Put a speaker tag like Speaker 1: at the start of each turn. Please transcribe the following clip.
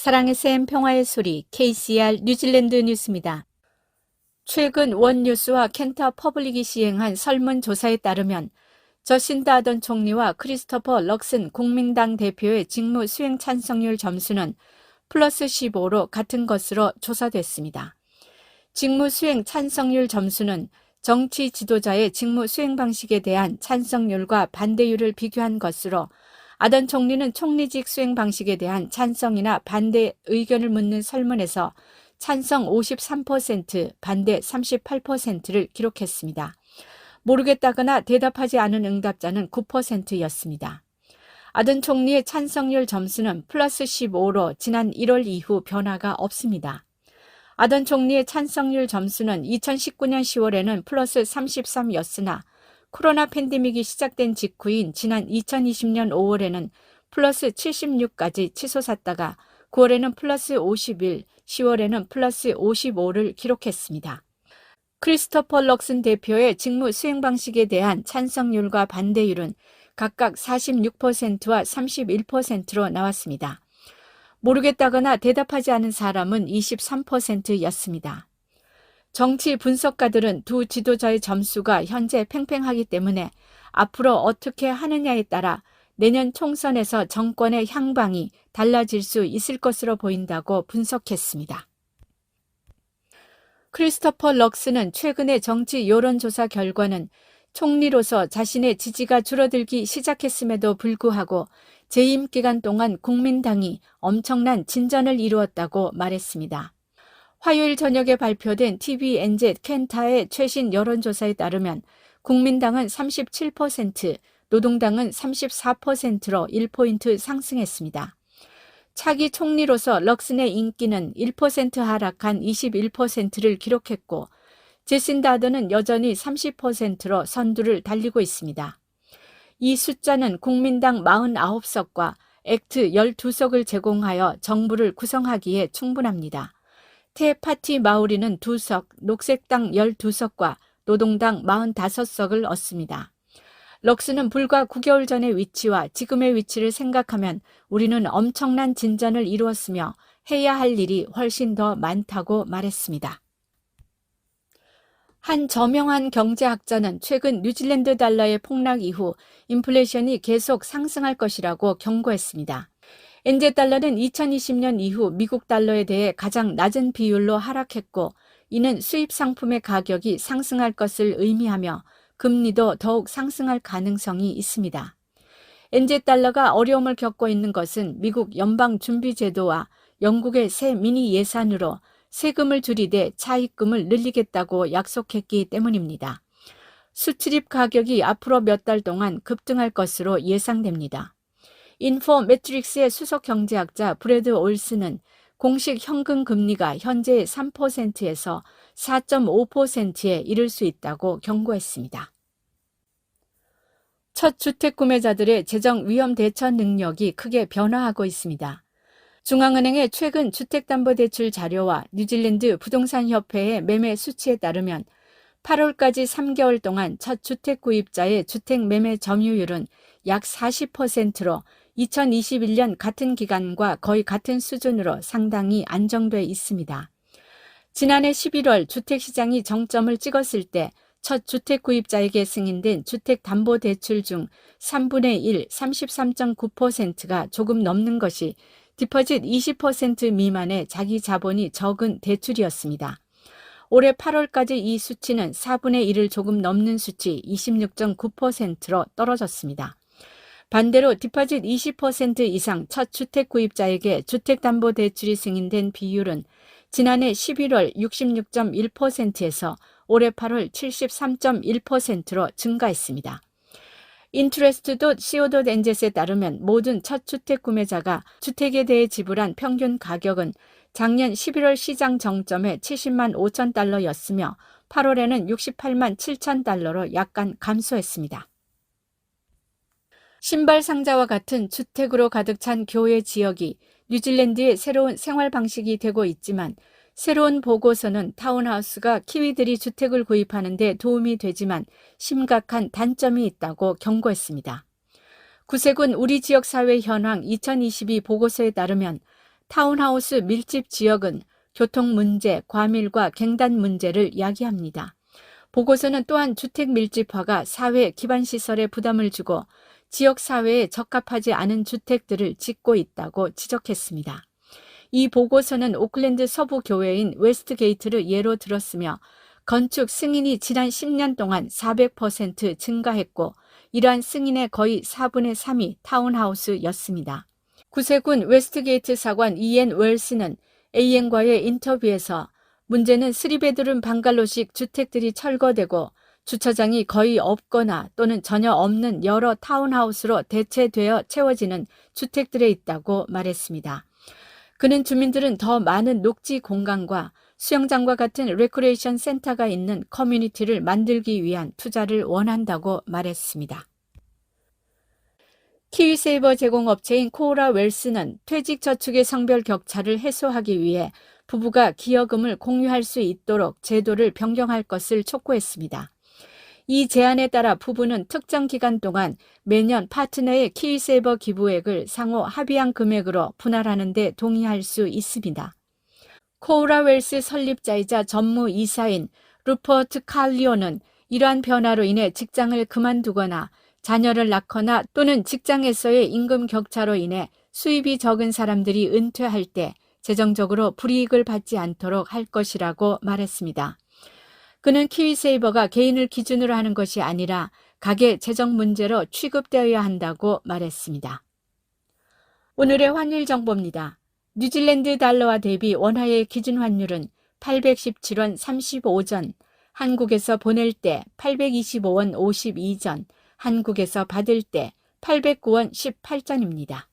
Speaker 1: 사랑의 샘 평화의 소리 KCR 뉴질랜드 뉴스입니다. 최근 원뉴스와 켄터 퍼블릭이 시행한 설문조사에 따르면 저신다 아던 총리와 크리스토퍼 럭슨 국민당 대표의 직무 수행 찬성률 점수는 플러스 15로 같은 것으로 조사됐습니다. 직무 수행 찬성률 점수는 정치 지도자의 직무 수행 방식에 대한 찬성률과 반대율을 비교한 것으로 아던 총리는 총리직 수행 방식에 대한 찬성이나 반대 의견을 묻는 설문에서 찬성 53%, 반대 38%를 기록했습니다. 모르겠다거나 대답하지 않은 응답자는 9%였습니다. 아던 총리의 찬성률 점수는 플러스 15로 지난 1월 이후 변화가 없습니다. 아던 총리의 찬성률 점수는 2019년 10월에는 플러스 33였으나 코로나 팬데믹이 시작된 직후인 지난 2020년 5월에는 플러스 76까지 치솟았다가 9월에는 플러스 51, 10월에는 플러스 55를 기록했습니다. 크리스토퍼 럭슨 대표의 직무 수행 방식에 대한 찬성률과 반대율은 각각 46%와 31%로 나왔습니다. 모르겠다거나 대답하지 않은 사람은 23%였습니다. 정치 분석가들은 두 지도자의 점수가 현재 팽팽하기 때문에 앞으로 어떻게 하느냐에 따라 내년 총선에서 정권의 향방이 달라질 수 있을 것으로 보인다고 분석했습니다. 크리스토퍼 럭슨은 최근의 정치 여론조사 결과는 총리로서 자신의 지지가 줄어들기 시작했음에도 불구하고 재임 기간 동안 국민당이 엄청난 진전을 이루었다고 말했습니다. 화요일 저녁에 발표된 TVNZ 켄타의 최신 여론조사에 따르면 국민당은 37%, 노동당은 34%로 1포인트 상승했습니다. 차기 총리로서 럭슨의 인기는 1% 하락한 21%를 기록했고 제신다 아던은 여전히 30%로 선두를 달리고 있습니다. 이 숫자는 국민당 49석과 액트 12석을 제공하여 정부를 구성하기에 충분합니다. 테-파티 마우리는 2석, 녹색당 12석과 노동당 45석을 얻습니다. 럭슨은 불과 9개월 전의 위치와 지금의 위치를 생각하면 우리는 엄청난 진전을 이루었으며 해야 할 일이 훨씬 더 많다고 말했습니다. 한 저명한 경제학자는 최근 뉴질랜드 달러의 폭락 이후 인플레이션이 계속 상승할 것이라고 경고했습니다. 엔제달러는 2020년 이후 미국 달러에 대해 가장 낮은 비율로 하락했고 이는 수입 상품의 가격이 상승할 것을 의미하며 금리도 더욱 상승할 가능성이 있습니다. 엔제달러가 어려움을 겪고 있는 것은 미국 연방준비제도와 영국의 새 미니 예산으로 세금을 줄이되 차입금을 늘리겠다고 약속했기 때문입니다. 수출입 가격이 앞으로 몇 달 동안 급등할 것으로 예상됩니다. 인포매트릭스의 수석 경제학자 브래드 올슨은 공식 현금 금리가 현재 3%에서 4.5%에 이를 수 있다고 경고했습니다. 첫 주택 구매자들의 재정 위험 대처 능력이 크게 변화하고 있습니다. 중앙은행의 최근 주택담보대출 자료와 뉴질랜드 부동산협회의 매매 수치에 따르면 8월까지 3개월 동안 첫 주택 구입자의 주택 매매 점유율은 약 40%로 2021년 같은 기간과 거의 같은 수준으로 상당히 안정돼 있습니다. 지난해 11월 주택시장이 정점을 찍었을 때 첫 주택 구입자에게 승인된 주택담보대출 중 3분의 1, 33.9%가 조금 넘는 것이 디퍼짓 20% 미만의 자기 자본이 적은 대출이었습니다. 올해 8월까지 이 수치는 4분의 1을 조금 넘는 수치 26.9%로 떨어졌습니다. 반대로 디퍼짓 20% 이상 첫 주택 구입자에게 주택담보대출이 승인된 비율은 지난해 11월 66.1%에서 올해 8월 73.1%로 증가했습니다. interest.co.nz에 따르면 모든 첫 주택 구매자가 주택에 대해 지불한 평균 가격은 작년 11월 시장 정점에 70만 5천 달러였으며 8월에는 68만 7천 달러로 약간 감소했습니다. 신발 상자와 같은 주택으로 가득 찬 교외 지역이 뉴질랜드의 새로운 생활 방식이 되고 있지만 새로운 보고서는 타운하우스가 키위들이 주택을 구입하는 데 도움이 되지만 심각한 단점이 있다고 경고했습니다. 구세군 우리 지역 사회 현황 2022 보고서에 따르면 타운하우스 밀집 지역은 교통 문제, 과밀과 갱단 문제를 야기합니다. 보고서는 또한 주택 밀집화가 사회 기반 시설에 부담을 주고 지역 사회에 적합하지 않은 주택들을 짓고 있다고 지적했습니다. 이 보고서는 오클랜드 서부 교외인 웨스트게이트를 예로 들었으며 건축 승인이 지난 10년 동안 400% 증가했고 이러한 승인의 거의 4분의 3이 타운하우스였습니다. 구세군 웨스트게이트 사관 이앤 웰스는 AN과의 인터뷰에서 문제는 3베드룸 방갈로식 주택들이 철거되고 주차장이 거의 없거나 또는 전혀 없는 여러 타운하우스로 대체되어 채워지는 주택들에 있다고 말했습니다. 그는 주민들은 더 많은 녹지 공간과 수영장과 같은 레크레이션 센터가 있는 커뮤니티를 만들기 위한 투자를 원한다고 말했습니다. 키위세이버 제공업체인 코오라 웰스는 퇴직저축의 성별 격차를 해소하기 위해 부부가 기여금을 공유할 수 있도록 제도를 변경할 것을 촉구했습니다. 이 제안에 따라 부부는 특정 기간 동안 매년 파트너의 키위세이버 기부액을 상호 합의한 금액으로 분할하는 데 동의할 수 있습니다. 코오라 웰스 설립자이자 전무이사인 루퍼트 칼리오는 이러한 변화로 인해 직장을 그만두거나 자녀를 낳거나 또는 직장에서의 임금 격차로 인해 수입이 적은 사람들이 은퇴할 때 재정적으로 불이익을 받지 않도록 할 것이라고 말했습니다. 그는 키위세이버가 개인을 기준으로 하는 것이 아니라 가계 재정 문제로 취급되어야 한다고 말했습니다. 오늘의 환율 정보입니다. 뉴질랜드 달러와 대비 원화의 기준 환율은 817원 35전, 한국에서 보낼 때 825원 52전, 한국에서 받을 때 809원 18전입니다.